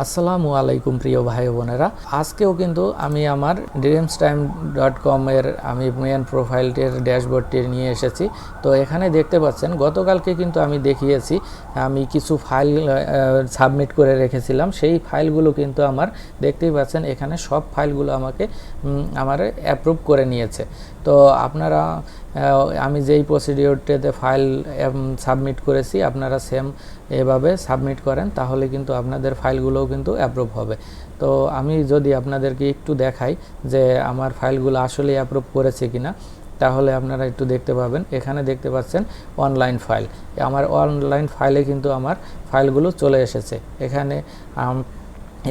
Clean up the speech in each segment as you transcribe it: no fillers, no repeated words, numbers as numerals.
আসসালামু আলাইকুম প্রিয় ভাই বোনেরা, আজকেও কিন্তু আমি আমার dreamstime.com এর আমি মেন প্রোফাইলটির ড্যাশবোর্ডটি নিয়ে এসেছি। তো এখানে দেখতে পাচ্ছেন গতকালকে কিন্তু আমি দেখিয়েছি আমি কিছু ফাইল সাবমিট করে রেখেছিলাম। সেই ফাইলগুলো কিন্তু আমার দেখতেই পাচ্ছেন এখানে সব ফাইলগুলো আমাকে আমার অ্যাপ্রুভ করে নিয়েছে। তো আপনারা আমি যেই প্রসিডিওরটিতে ফাইল সাবমিট করেছি আপনারা সেম এভাবে সাবমিট করেন, তাহলে কিন্তু আপনাদের ফাইলগুলোও কিন্তু অ্যাপ্রুভ হবে। তো আমি যদি আপনাদেরকে একটু দেখাই যে আমার ফাইলগুলো আসলে অ্যাপ্রুভ করেছে কিনা, তাহলে আপনারা একটু দেখতে পাবেন। এখানে দেখতে পাচ্ছেন অনলাইন ফাইল, আমার অনলাইন ফাইলে কিন্তু আমার ফাইলগুলো চলে এসেছে।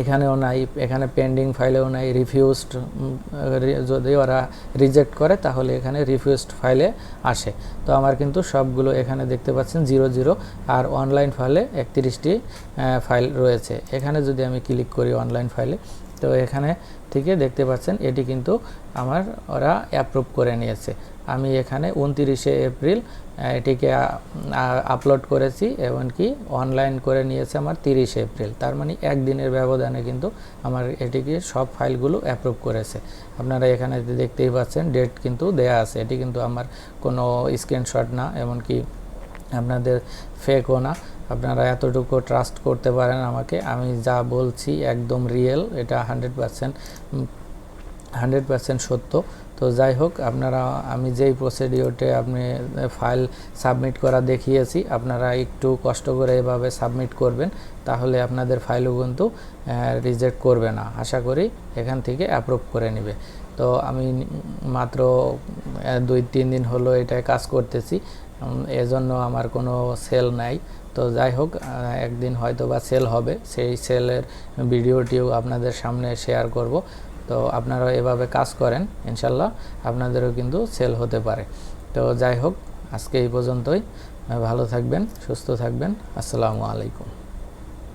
এখানেও নাই, এখানে পেন্ডিং ফাইলেও নাই, রিফিউজড যদি ওরা রিজেক্ট করে তাহলে এখানে রিফিউজড ফাইলে আসে। তো আমার কিন্তু সবগুলো এখানে দেখতে পাচ্ছেন 00, আর অনলাইন ফাইলে 31টি ফাইল রয়েছে। এখানে যদি আমি ক্লিক করি অনলাইন ফাইলে, তো এখানে থেকে দেখতে পাচ্ছেন এটি কিন্তু আমার ওরা অ্যাপ্রুভ করে নিয়েছে। আমি এখানে 29শে এপ্রিল এটিকে আপলোড করেছি, এমনকি অনলাইন করে নিয়েছে আমার 30শে এপ্রিল। তার মানে একদিনের ব্যবধানে কিন্তু আমার এটিকে সব ফাইলগুলো অ্যাপ্রুভ করেছে। আপনারা এখানে দেখতেই পাচ্ছেন ডেট কিন্তু দেয়া আছে। এটি কিন্তু আমার কোনো স্ক্রিনশট না, এমনকি আপনাদের ফেকও না। আপনারা এতটুকু ট্রাস্ট করতে পারেন আমাকে, আমি যা বলছি একদম রিয়েল, এটা 100% সত্য। তো যাই হোক, আপনারা আমি যেই প্রসিডিওরতে আপনি ফাইল সাবমিট করা দেখিয়েছি, আপনারা একটু কষ্ট করে এভাবে সাবমিট করবেন, তাহলে আপনাদের ফাইলও কিন্তু রিজেক্ট করবে না। আশা করি এখান থেকে অ্যাপ্রুভ করে নেবে। তো আমি মাত্র 2-3 দিন হলো এটায় কাজ করতেছি, এজন্য আমার কোনো সেল নাই। তো যাই হোক, একদিন হয়তো বা সেল হবে, সেই সেলের ভিডিওটিও আপনাদের সামনে শেয়ার করব। তো আপনারা এভাবে কাজ করেন, ইনশাল্লাহ আপনাদেরও কিন্তু সেল হতে পারে। তো যাই হোক, আজকে এই পর্যন্তই। ভালো থাকবেন, সুস্থ থাকবেন। আসসালামু আলাইকুম।